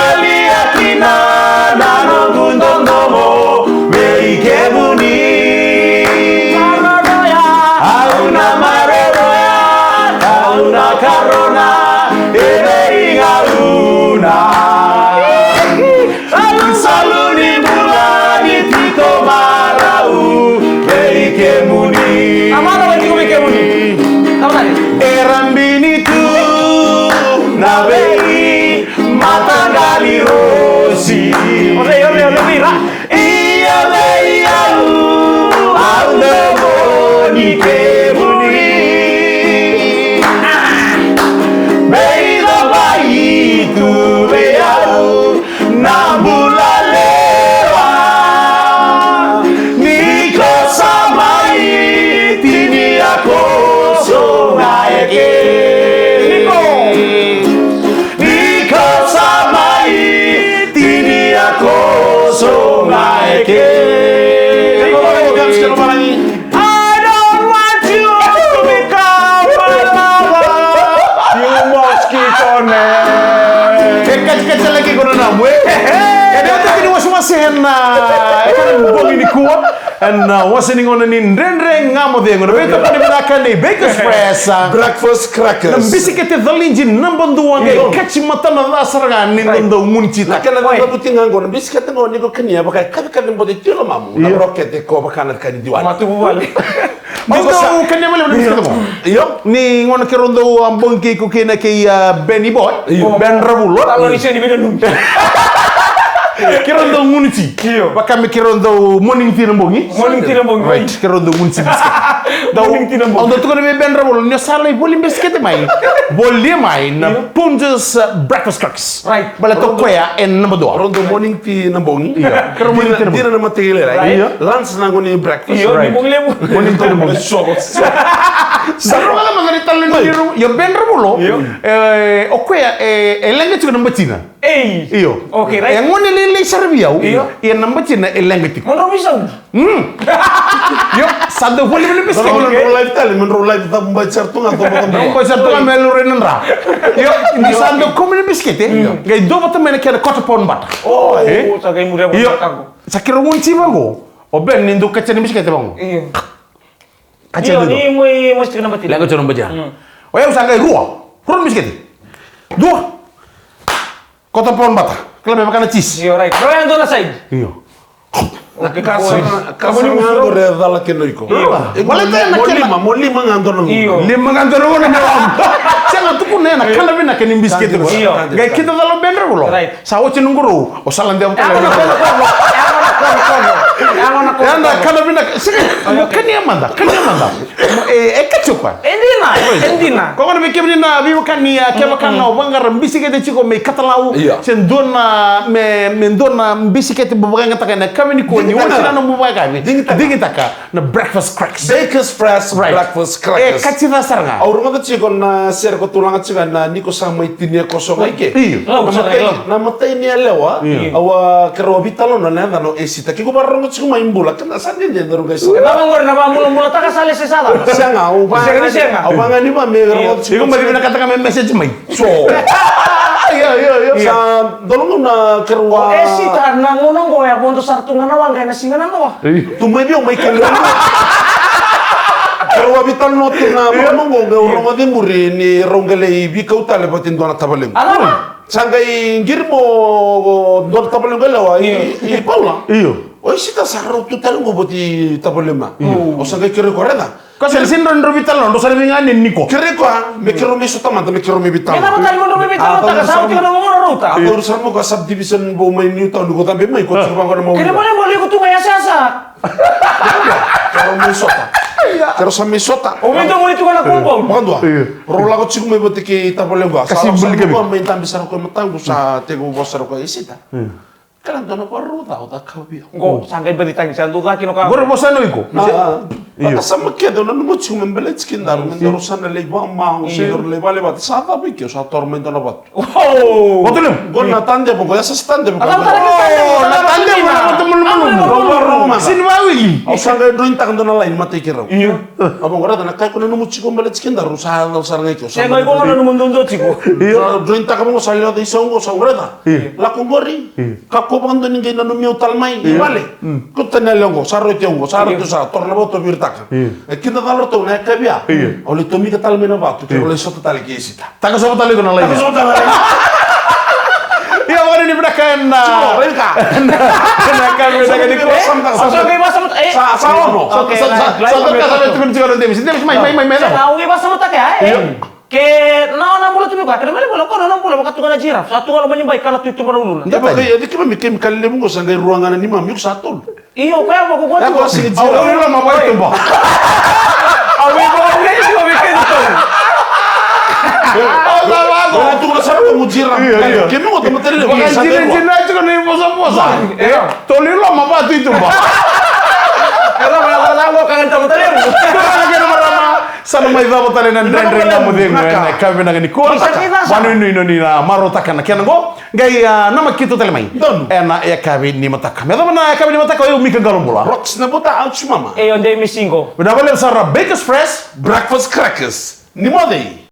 salia kina nano gundomo meike muni auna mareroya auna karona ereiga una saluni bulani tiko marau meike muni Amara tiko meike muni erambini tu navei matangali rosi ole mira iya lei au demoni che muni beida vai tu beau nambula lewa niko samai tini ako so naeke I don't want you to become my lover. You must keep on kecil lagi kono namu jadi waktu ini masing-masing bong ini kuat wasi ni ngono ni ndrendre ngamo de ngono beto pani berakan ni Baker's Press breakfast crackers bisi kete dalinji nambandu wange kachi mata na lasarga ni ndo muncita kala na buti ngango biscuit ngo ni ko kania baka kada mbodi tilo mamu na rocket ko baka na kadi diwan Matu buwali. Dito kanya mali mo biscuit mo yo ni ngono kerondo ambong ke ko kena ke Benny Boy Ben Rabulo Kalau di sini beda nung. kerondo munci bakami kerondo morning tina mbongi Morning tina mbongi. right kerondo munci biscuit Morning tina mbongi. Although tukar be Ben Rabulo nyo salay boli biscuit mai boli mai na Punja's breakfast cracks Right. bala to koya en number 2 rondo morning tea na bongi Iya. Kero morning tea na bongi. dina na matele Right. right lunch na ngoni breakfast Iyo, Right. di lemu. morning tina mbongi so Saru kala magari talon yo Ben Rabulo o koya elenga chuka number tina Eh. iyo Okay, right. ngone le sarbiau Iyo. ya number tina elenga tik Menurut bisa. yo sadu boli boli biscuit men ro life tali men ro life ta mba chartu nga to Ko sa to melu renandra. Yo, di sando komune biscuit ngay do bata mena kena kota pon bata. Oh, sakai muda Yo, aku. sakira ngunci bango. O ben nindu kaca ni biscuit bango. Iya. Kaca Iyo, do. ni mo mesti kena mati. Lego chono baja. O ya usanga ruo. Ruo biscuit. Dua. Kota pon bata. Klebe makana cheese. Iyo, right. Roy ando na side. Iyo. kasar ngando re dala kenoiko Wala tena kena. molima ngando no Iyo. Lima ngantoro wona mawam. Sanga tuku nena kana bina keni biscuit ko. Iyo. Gay kita dalo bendre bulo. Right. Sa wochi nunguru. O salande am Ako na kono. Anda kana bina sika kani amanda kachupa Endina. ko ngone be kebni na bi wakani ya ke wakana o bangar bisikete chiko me katalau Iya. sen donna me donna bisikete bo banga takana kamini ko ni Dingitaka. wachina no mo baga bi Dingitaka. dingitaka na breakfast cracks Baker's Press breakfast crackers kachira saranga Aurunga ta chiko na ser ko tulanga chika na niko sa mai tinia kosong aike. Iyo. Na matai ni lewa awa kero bitalo na nanda no esita kiko barrongo chiko mai mbula kana sande ni ndoro guys. Napa ngor napa mula-mula taka sale sesala. Sianga au ba. Sianga. Au ba ngani ba me iko ro chiko mari bina kata kame message mai so. yo Sa dolongo na kero wa. Si karena ngono go ya ponto sartungan awang kaya nasinganan no. Tumai bio mai kelo. Kero wa bitalo no tuna mo ngo rongo de muri ni rongale bi kautale patin dona tabaleng. Alama. Sangai ngirmo don tabaleng galawa i paula. iyo O sita sarro tu tal ngo boti tabalema. O sangai kere koreda. ko sen sin ron robital no sare binga ni niko Kere ko me kero me sota manta me kero me bitalo. Kita mo tayo mo bibit mo taka sa akin mo ngoro ruta. Ako urusan mo ka subdivision bo may new town ko tambe may ko tsubang ko na mo. Kaya mo na mo ko tunga ya sasa. Kero me sota. Kero sa me sota. O mito mo nito ka na kumpong. Makandwa. Rola ko tsigo me boti ki tabalema. Kasi buli ko kami. may tambe sa ko matang sa tego bosar ko isita. Kalan dono ko ruta o ta kabi. Go, sangkay balita ni sandu ka kino ka. goro bosano iko Sama kedo na mo chum membelet skin dar men rosan le ba ma senor le vale bat sa ta bikyo sa tormento na bat. Wow. Betul. Gon na tande po ya sa stande po. Alam talaga Natanda mo na Roma. Sinwawili. Au sanga doin tak na lain mati kira. Abo ngora na kay ko na mo chum membelet skin dar sa na sa ngay ko. Saya ko ano naman doon chiko. Doin tak mo sa lado isong ko sa ngora. La ko gori. Kako bang doin ngay na no miu talmay vale. Kutana longo sa rote ngo sa rote sa torna boto virta. Kita tahu tuh naik kabia. Oleh Tommy ketal mena batu, oleh soto tali kesita. Tak sopo tali ko na lain. Iya wala ni berakan na. Reka. Nakal beda ni ko. So kay basa mo Sa no. Okay. Satu kata tu siguro din. Hindi may. Sa uwi basa mo ta kaya ke na mula tubi ka kada mali mula ko na mula makatukan na jiraf. Satu kalau menyembah kana tu marulun. Hindi ba kaya di kami mikim kalle mo sa ngay ruangan ni ma'am yung satol. Iyo kaya mo ko Ako sige Aw wala mabay to ba. Awi ko ko ni ko weekend to. Wala tu na sarap mo jirap. Kami mo to materi mo sa Jina ko ni posa. Tolilo mabay to ba. Pero wala ko kangen tamo-tamo. Sana mai vamo tale na ndrendre na mudengo na kabe na ni ko banu ni na marota kana kiana go gai na makito tale mai na ya kabe ni mataka me na kabe ni mataka yo mika galombola Rocks na buta out mama. Onde mi singo. Udah boleh sarra Baker's Fresh Breakfast crackers. Ni mo dei.